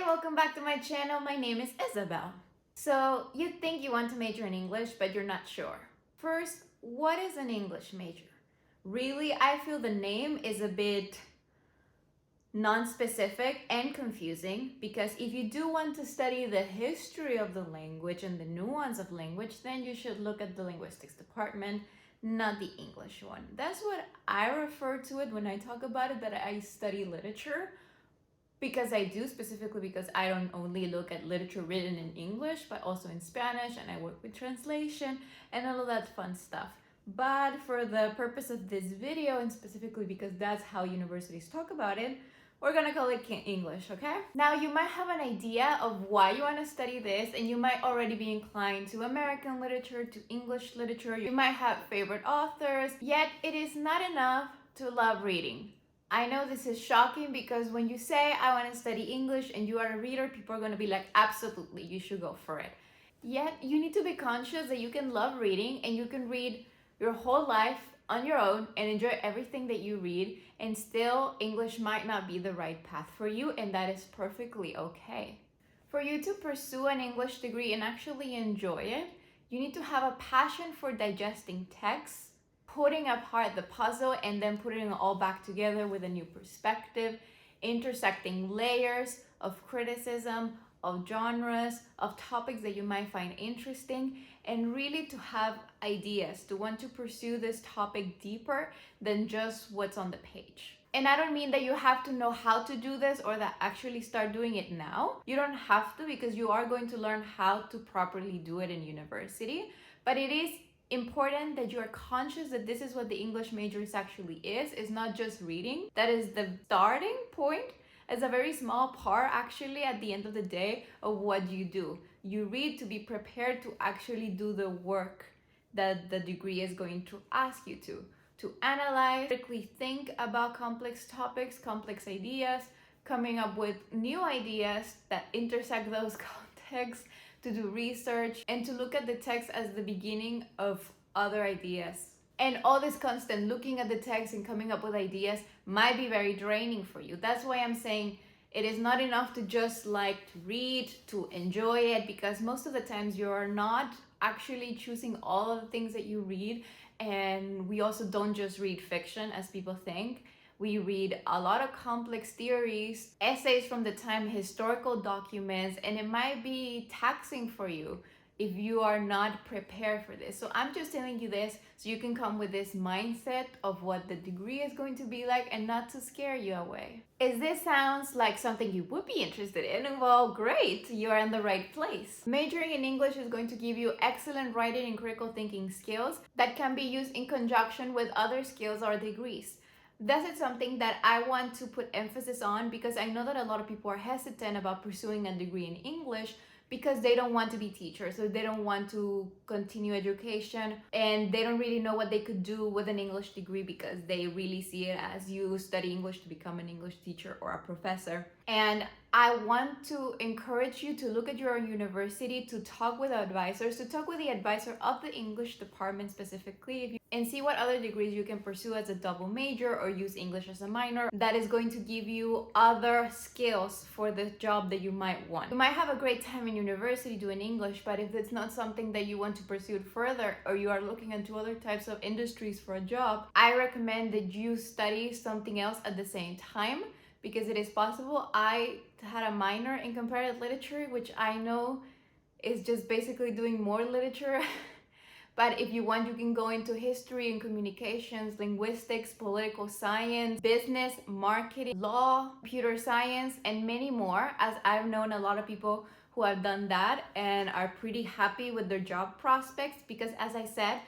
Hi, welcome back to my channel. My name is Isabel. So you think you want to major in English, but you're not sure. First, what is an English major? Really, I feel the name is a bit non-specific and confusing because if you do want to study the history of the language and the nuance of language, then you should look at the linguistics department, not the English one. That's what I refer to it when I talk about it, that I study literature. Because I do, specifically because I don't only look at literature written in English, but also in Spanish, and I work with translation and all of that fun stuff. But for the purpose of this video, and specifically because that's how universities talk about it, we're gonna call it English, okay? Now, you might have an idea of why you wanna study this, and you might already be inclined to American literature, to English literature. You might have favorite authors, yet it is not enough to love reading. I know this is shocking because when you say I want to study English and you are a reader, people are going to be like, absolutely, you should go for it. Yet you need to be conscious that you can love reading and you can read your whole life on your own and enjoy everything that you read, and still English might not be the right path for you, and that is perfectly okay. For you to pursue an English degree and actually enjoy it, you need to have a passion for digesting texts, putting apart the puzzle and then putting it all back together with a new perspective, intersecting layers of criticism, of genres, of topics that you might find interesting, and really to have ideas, to want to pursue this topic deeper than just what's on the page. And I don't mean that you have to know how to do this or that actually start doing it now. You don't have to, because you are going to learn how to properly do it in university, but it is important that you are conscious that this is what the English majors actually is not just reading. That is the starting point. It's a very small part actually at the end of the day of what you do. You read to be prepared to actually do the work that the degree is going to ask you to analyze, critically think about complex topics, complex ideas, coming up with new ideas that intersect those contexts, to do research, and to look at the text as the beginning of other ideas. And all this constant looking at the text and coming up with ideas might be very draining for you. That's why I'm saying it is not enough to just like to read, to enjoy it, because most of the times you're not actually choosing all of the things that you read. And we also don't just read fiction as people think. We read a lot of complex theories, essays from the time, historical documents, and it might be taxing for you if you are not prepared for this. So I'm just telling you this so you can come with this mindset of what the degree is going to be like and not to scare you away. If this sounds like something you would be interested in, well, great, you're in the right place. Majoring in English is going to give you excellent writing and critical thinking skills that can be used in conjunction with other skills or degrees. This is something that I want to put emphasis on because I know that a lot of people are hesitant about pursuing a degree in English because they don't want to be teachers, or they don't want to continue education, and they don't really know what they could do with an English degree because they really see it as you study English to become an English teacher or a professor. And I want to encourage you to look at your university, to talk with advisors, to talk with the advisor of the English department specifically, and see what other degrees you can pursue as a double major or use English as a minor that is going to give you other skills for the job that you might want. You might have a great time in university doing English, but if it's not something that you want to pursue further, or you are looking into other types of industries for a job, I recommend that you study something else at the same time, because it is possible. I had a minor in comparative literature, which I know is just basically doing more literature. But if you want, you can go into history and communications, linguistics, political science, business, marketing, law, computer science, and many more, as I've known a lot of people who have done that and are pretty happy with their job prospects, because as I said,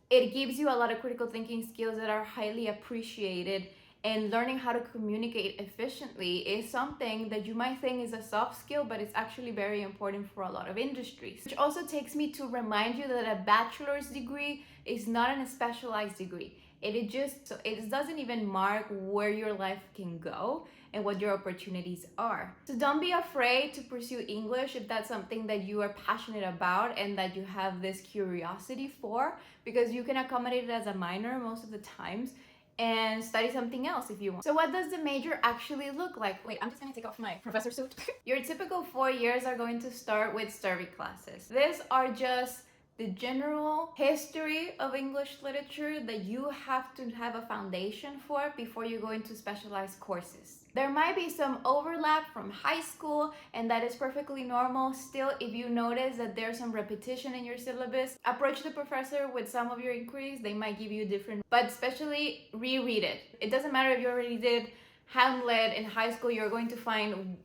it gives you a lot of critical thinking skills that are highly appreciated. And learning how to communicate efficiently is something that you might think is a soft skill, but it's actually very important for a lot of industries. Which also takes me to remind you that a bachelor's degree is not a specialized degree. It doesn't even mark where your life can go and what your opportunities are. So don't be afraid to pursue English if that's something that you are passionate about and that you have this curiosity for, because you can accommodate it as a minor most of the times. and study something else if you want. So what does the major actually look like? Wait, I'm just gonna take off my professor suit. Your typical 4 years are going to start with survey classes. These are just the general history of English literature that you have to have a foundation for before you go into specialized courses. There might be some overlap from high school, and that is perfectly normal. Still, if you notice that there's some repetition in your syllabus, approach the professor with some of your inquiries. They might give you different, but especially reread it. It doesn't matter if you already did Hamlet in high school, you're going to find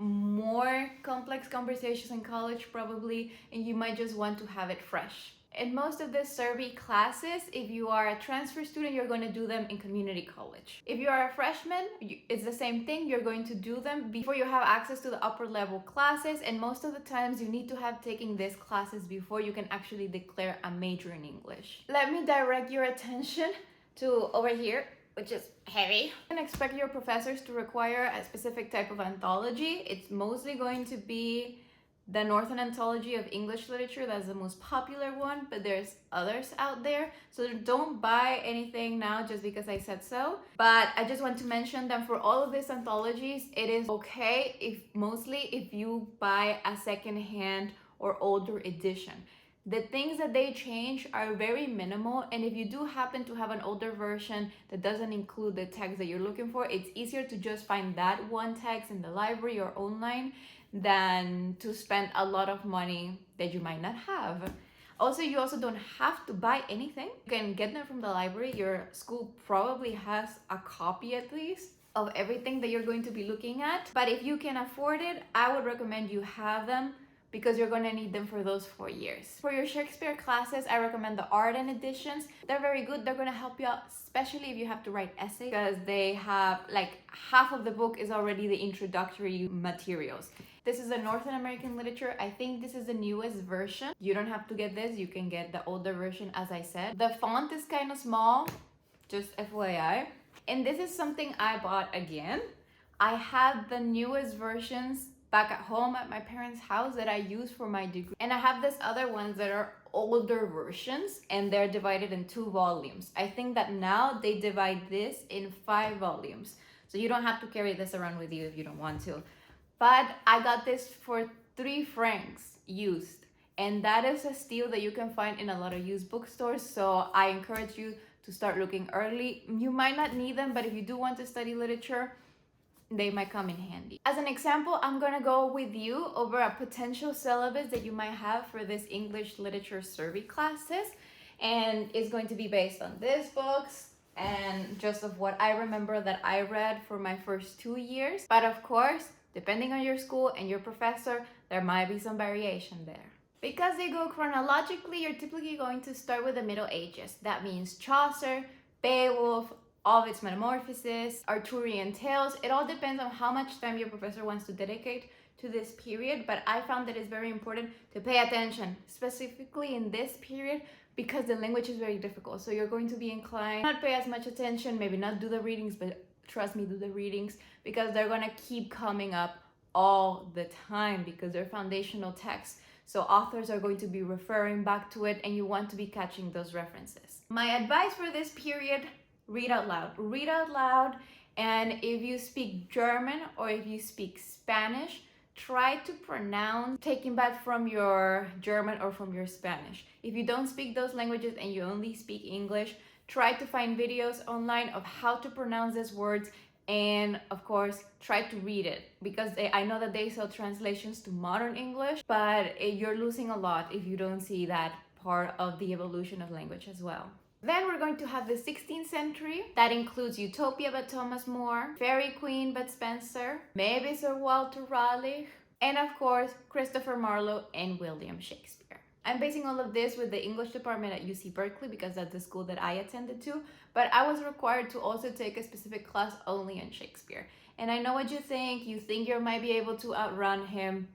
more complex conversations in college probably, and you might just want to have it fresh. In most of the survey classes, if you are a transfer student, you're going to do them in community college. If you are a freshman, it's the same thing. You're going to do them before you have access to the upper level classes, and most of the times you need to have taken these classes before you can actually declare a major in English. Let me direct your attention to over here, which is heavy. You can expect your professors to require a specific type of anthology. It's mostly going to be the Northern Anthology of English Literature. That's the most popular one, but there's others out there. So don't buy anything now just because I said so. But I just want to mention that for all of these anthologies, it is okay if you buy a second-hand or older edition. The things that they change are very minimal, and if you do happen to have an older version that doesn't include the text that you're looking for, it's easier to just find that one text in the library or online than to spend a lot of money that you might not have. Also, you also don't have to buy anything. You can get them from the library. Your school probably has a copy at least of everything that you're going to be looking at. But if you can afford it, I would recommend you have them, because you're going to need them for those 4 years. For your Shakespeare classes, I recommend the Arden editions. They're very good. They're going to help you out, especially if you have to write essays, because they have like half of the book is already the introductory materials. This is a Northern American literature. I think this is the newest version. You don't have to get this. You can get the older version, as I said. The font is kind of small, just FYI. And this is something I bought again. I had the newest versions back at home at my parents' house that I use for my degree. And I have these other ones that are older versions, and they're divided in 2 volumes. I think that now they divide this in 5 volumes. So you don't have to carry this around with you if you don't want to. But I got this for 3 francs used. And that is a steal that you can find in a lot of used bookstores. So I encourage you to start looking early. You might not need them, but if you do want to study literature, they might come in handy. As an example, I'm gonna go with you over a potential syllabus that you might have for this English literature survey classes. And it's going to be based on these books and just of what I remember that I read for my first 2 years. But of course, depending on your school and your professor, there might be some variation there. Because they go chronologically, you're typically going to start with the Middle Ages. That means Chaucer, Beowulf, Ovid's Metamorphoses, Arthurian tales. It all depends on how much time your professor wants to dedicate to this period, but I found that it's very important to pay attention, specifically in this period, because the language is very difficult. So you're going to be inclined not pay as much attention, maybe not do the readings, but trust me, do the readings, because they're gonna keep coming up all the time because they're foundational texts. So authors are going to be referring back to it, and you want to be catching those references. My advice for this period: read out loud. Read out loud, and if you speak German or if you speak Spanish, try to pronounce, taking back from your German or from your Spanish. If you don't speak those languages and you only speak English, try to find videos online of how to pronounce these words, and of course, try to read it, because I know that they sell translations to modern English, but you're losing a lot if you don't see that part of the evolution of language as well. Then we're going to have the 16th century. That includes Utopia by Thomas More, Fairy Queen by Spenser, maybe Sir Walter Raleigh, and of course, Christopher Marlowe and William Shakespeare. I'm basing all of this with the English department at UC Berkeley because that's the school that I attended to, but I was required to also take a specific class only on Shakespeare. And I know what you think. You think you might be able to outrun him.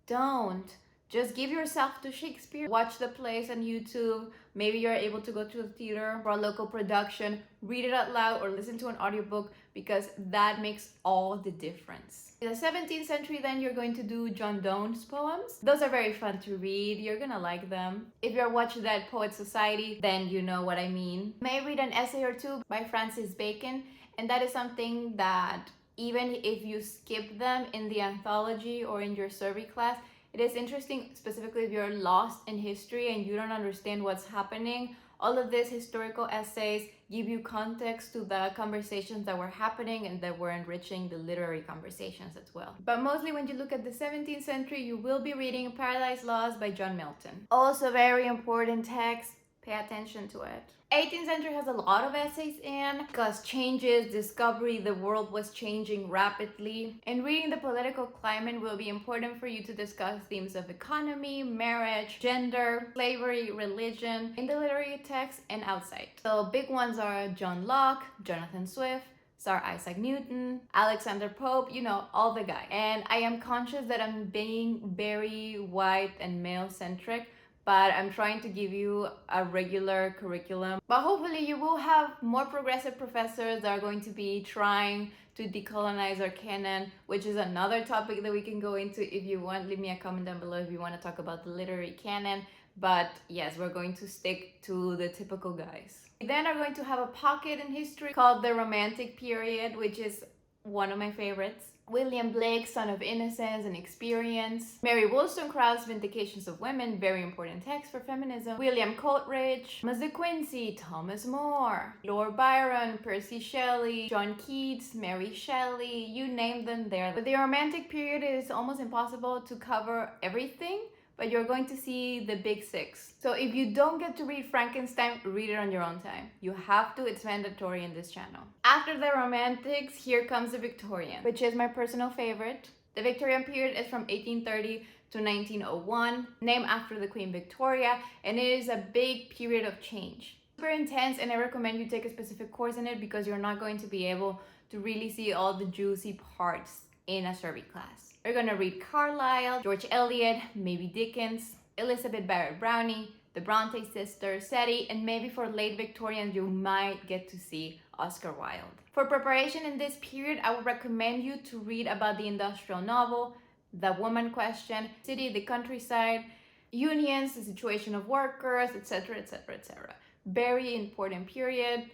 Don't. Just give yourself to Shakespeare. Watch the plays on YouTube. Maybe you're able to go to the theater for a local production. Read it out loud or listen to an audiobook, because that makes all the difference. In the 17th century, then you're going to do John Donne's poems. Those are very fun to read. You're gonna like them. If you're watching Dead Poets Society, then you know what I mean. You may read an essay or two by Francis Bacon, and that is something that even if you skip them in the anthology or in your survey class, it is interesting, specifically if you're lost in history and you don't understand what's happening. All of these historical essays give you context to the conversations that were happening and that were enriching the literary conversations as well. But mostly when you look at the 17th century, you will be reading Paradise Lost by John Milton. Also very important text, pay attention to it. 18th century has a lot of essays in, because changes, discovery, the world was changing rapidly. And reading the political climate will be important for you to discuss themes of economy, marriage, gender, slavery, religion, in the literary text and outside. So big ones are John Locke, Jonathan Swift, Sir Isaac Newton, Alexander Pope, you know, all the guys. And I am conscious that I'm being very white and male-centric, but I'm trying to give you a regular curriculum. But hopefully you will have more progressive professors that are going to be trying to decolonize our canon, which is another topic that we can go into if you want. Leave me a comment down below if you want to talk about the literary canon. But yes, we're going to stick to the typical guys. We then are going to have a pocket in history called the Romantic period, which is one of my favorites. William Blake, Son of Innocence and Experience. Mary Wollstonecraft's Vindications of Women, very important text for feminism. William Coleridge, Thomas de Quincey, Thomas More, Lord Byron, Percy Shelley, John Keats, Mary Shelley, you name them there. With the Romantic period, it is almost impossible to cover everything, but you're going to see the big six. So if you don't get to read Frankenstein, read it on your own time. You have to, it's mandatory in this channel. After the Romantics, here comes the Victorian, which is my personal favorite. The Victorian period is from 1830 to 1901, named after the Queen Victoria, and it is a big period of change. Super intense, and I recommend you take a specific course in it because you're not going to be able to really see all the juicy parts in a survey class. We're gonna read Carlyle, George Eliot, maybe Dickens, Elizabeth Barrett Browning, the Bronte sisters, SETI, and maybe for late Victorians, you might get to see Oscar Wilde. For preparation in this period, I would recommend you to read about the industrial novel, The Woman Question, City, the Countryside, Unions, the Situation of Workers, etc., etc., etc. Very important period,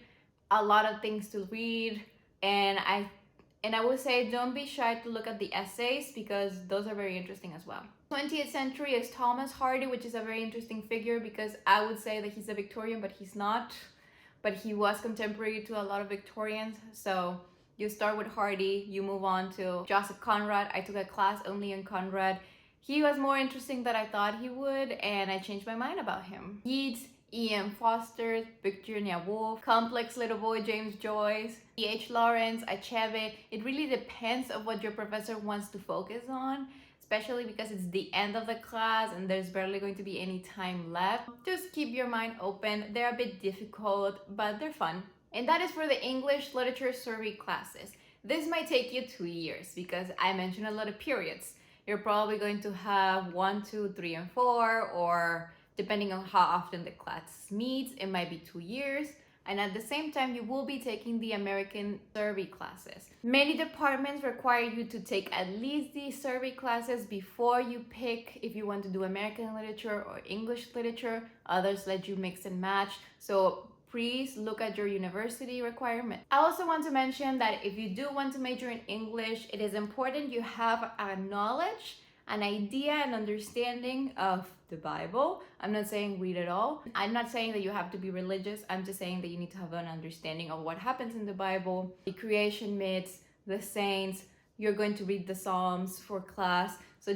a lot of things to read, and I would say don't be shy to look at the essays because those are very interesting as well. 20th century is Thomas Hardy, which is a very interesting figure because I would say that he's a Victorian, but he's not. But he was contemporary to a lot of Victorians. So you start with Hardy, you move on to Joseph Conrad. I took a class only on Conrad. He was more interesting than I thought he would, and I changed my mind about him. Yeats, E.M. Foster, Virginia Woolf, Complex Little Boy James Joyce, E.H. Lawrence, Achebe. It really depends on what your professor wants to focus on, especially because it's the end of the class and there's barely going to be any time left. Just keep your mind open. They're a bit difficult, but they're fun. And that is for the English literature survey classes. This might take you 2 years because I mentioned a lot of periods. You're probably going to have 1, 2, 3, and 4, or depending on how often the class meets, it might be 2 years. And at the same time, you will be taking the American survey classes. Many departments require you to take at least these survey classes before you pick if you want to do American literature or English literature. Others let you mix and match. So please look at your university requirement. I also want to mention that if you do want to major in English, it is important you have a knowledge, an idea, and understanding of the Bible. I'm not saying read it all. I'm not saying that you have to be religious. I'm just saying that you need to have an understanding of what happens in the Bible, the creation myths, the saints. You're going to read the Psalms for class. So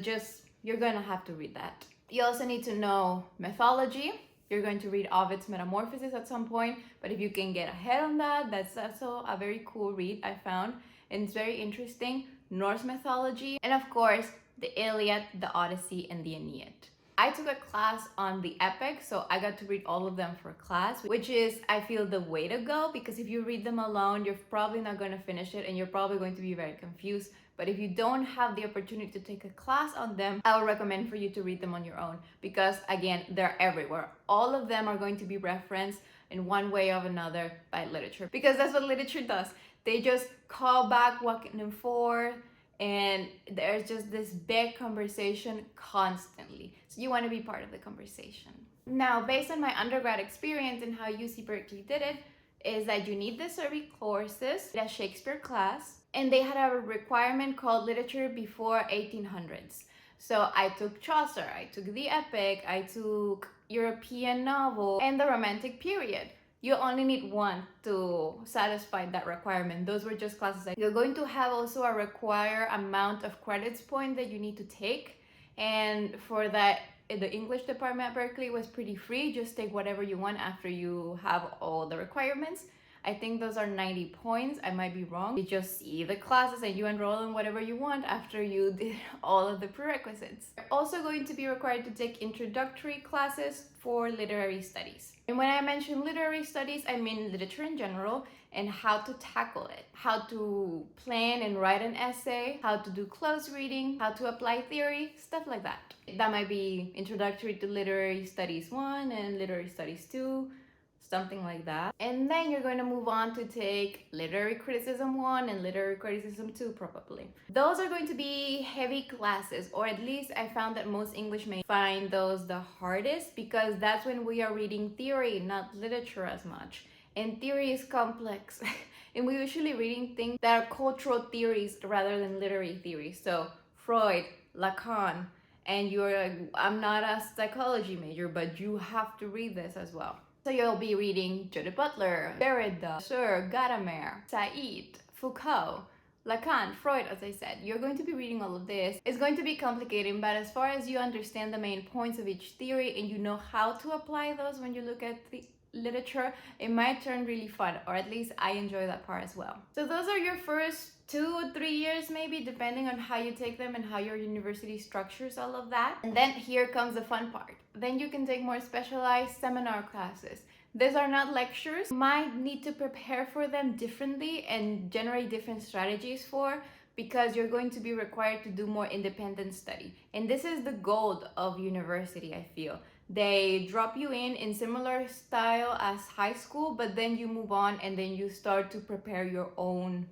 you're going to have to read that. You also need to know mythology. You're going to read Ovid's Metamorphoses at some point, but if you can get ahead on that, that's also a very cool read I found, and it's very interesting. Norse mythology, and of course, the Iliad, the Odyssey, and the Aeneid. I took a class on the epic, so I got to read all of them for class, which is, I feel, the way to go, because if you read them alone, you're probably not going to finish it and you're probably going to be very confused. But if you don't have the opportunity to take a class on them, I would recommend for you to read them on your own, because again, they're everywhere. All of them are going to be referenced in one way or another by literature, because that's what literature does. They just call back back and forth, and there's just this big conversation constantly. So you want to be part of the conversation. Now, based on my undergrad experience and how UC Berkeley did it, is that you need the survey courses, a Shakespeare class, and they had a requirement called literature before 1800s. So I took Chaucer, I took the epic, I took European novel, and the Romantic period. You only need one to satisfy that requirement. Those were just classes. You're going to have also a required amount of credits point that you need to take. And for that, the English department at Berkeley was pretty free. Just take whatever you want after you have all the requirements. I think those are 90 points. I might be wrong. You just see the classes and you enroll in whatever you want after you did all of the prerequisites. You're also going to be required to take introductory classes for literary studies. And when I mention literary studies, I mean literature in general and how to tackle it, how to plan and write an essay, how to do close reading, how to apply theory, stuff like that. That might be introductory to literary studies 1 and literary studies 2, something like that. And then you're going to move on to take literary criticism 1 and literary criticism 2 probably. Those are going to be heavy classes, or at least I found that most English majors find those the hardest, because that's when we are reading theory, not literature as much. And theory is complex. And we're usually reading things that are cultural theories rather than literary theories. So Freud, Lacan, and I'm not a psychology major, but you have to read this as well. So you'll be reading Judith Butler, Derrida, Sir, Gadamer, Said, Foucault, Lacan, Freud, as I said. You're going to be reading all of this. It's going to be complicated, but as far as you understand the main points of each theory and you know how to apply those when you look at the literature, it might turn really fun, or at least I enjoy that part as well. So those are your first 2 or 3 years, maybe, depending on how you take them and how your university structures all of that. And then here comes the fun part. Then you can take more specialized seminar classes. These are not lectures. You might need to prepare for them differently and generate different strategies for, because you're going to be required to do more independent study. And this is the goal of university, I feel. They drop you in similar style as high school, but then you move on and then you start to prepare your own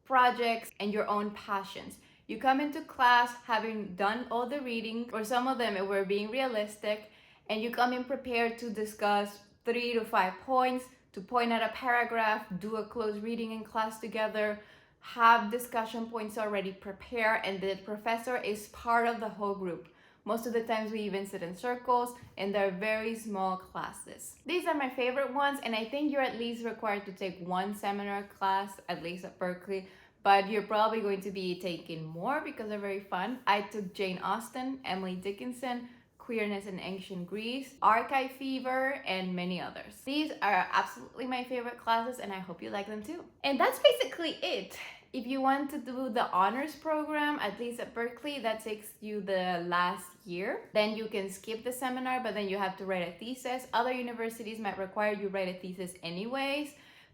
projects and your own passions. You come into class having done all the reading, or some of them were being realistic, and you come in prepared to discuss 3 to 5 points, to point out a paragraph, do a close reading in class together, have discussion points already prepared, and the professor is part of the whole group. Most of the times we even sit in circles, and they're very small classes. These are my favorite ones, and I think you're at least required to take one seminar class, at least at Berkeley, but you're probably going to be taking more because they're very fun. I took Jane Austen, Emily Dickinson, Queerness in Ancient Greece, Archive Fever, and many others. These are absolutely my favorite classes, and I hope you like them too. And that's basically it. If you want to do the honors program, at least at Berkeley, that takes you the last year. Then you can skip the seminar, but then you have to write a thesis. Other universities might require you write a thesis anyways,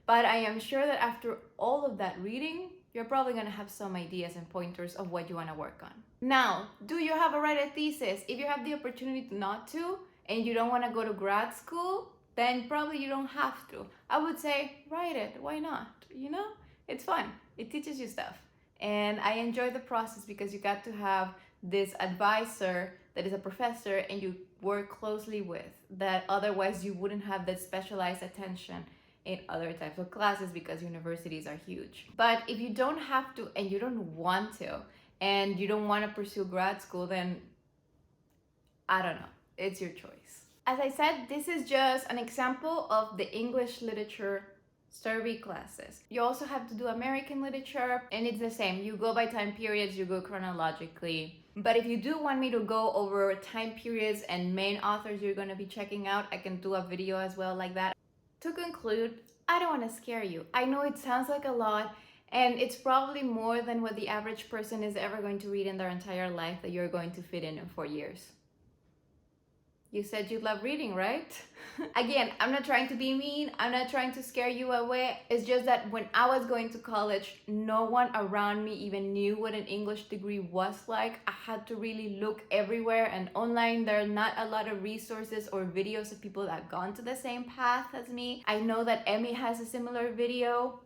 but I am sure that after all of that reading, you're probably gonna have some ideas and pointers of what you wanna work on. Now, do you have a write a thesis? If you have the opportunity not to, and you don't wanna go to grad school, then probably you don't have to. I would say, write it, why not, you know? It's fun. It teaches you stuff. And I enjoy the process because you got to have this advisor that is a professor and you work closely with, that otherwise you wouldn't have that specialized attention in other types of classes because universities are huge. But if you don't have to and you don't want to and you don't want to pursue grad school, then I don't know. It's your choice. As I said, this is just an example of the English literature survey classes. You also have to do American literature, and it's the same. You go by time periods, you go chronologically. But if you do want me to go over time periods and main authors you're going to be checking out, I can do a video as well like that. To conclude, I don't want to scare you. I know it sounds like a lot, and it's probably more than what the average person is ever going to read in their entire life that you're going to fit in 4 years. You said you love reading, right? Again, I'm not trying to be mean. I'm not trying to scare you away. It's just that when I was going to college, no one around me even knew what an English degree was like. I had to really look everywhere, and online there are not a lot of resources or videos of people that have gone to the same path as me. I know that Emmy has a similar video.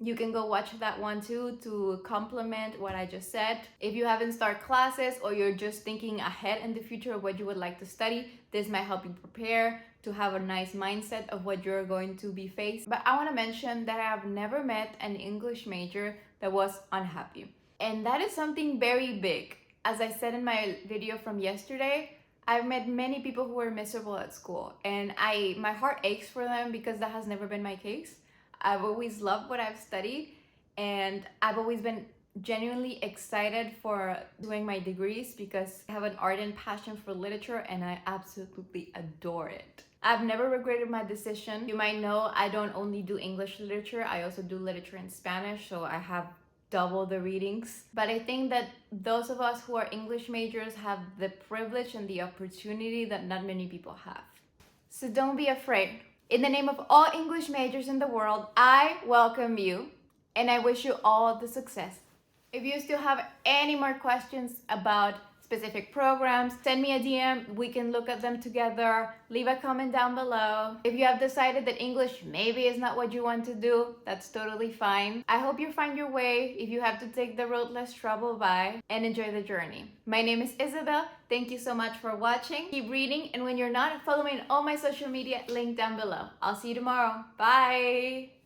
You can go watch that one too to complement what I just said. If you haven't started classes or you're just thinking ahead in the future of what you would like to study, this might help you prepare to have a nice mindset of what you're going to be faced. But I want to mention that I have never met an English major that was unhappy. And that is something very big. As I said in my video from yesterday, I've met many people who were miserable at school, and my heart aches for them because that has never been my case. I've always loved what I've studied, and I've always been genuinely excited for doing my degrees because I have an ardent passion for literature and I absolutely adore it. I've never regretted my decision. You might know I don't only do English literature, I also do literature in Spanish, so I have double the readings. But I think that those of us who are English majors have the privilege and the opportunity that not many people have. So don't be afraid. In the name of all English majors in the world, I welcome you and I wish you all the success. If you still have any more questions about specific programs, send me a DM. We can look at them together. Leave a comment down below. If you have decided that English maybe is not what you want to do, that's totally fine. I hope you find your way if you have to take the road less traveled by, and enjoy the journey. My name is Isabel. Thank you so much for watching. Keep reading, and when you're not, follow me on all my social media linked down below. I'll see you tomorrow. Bye!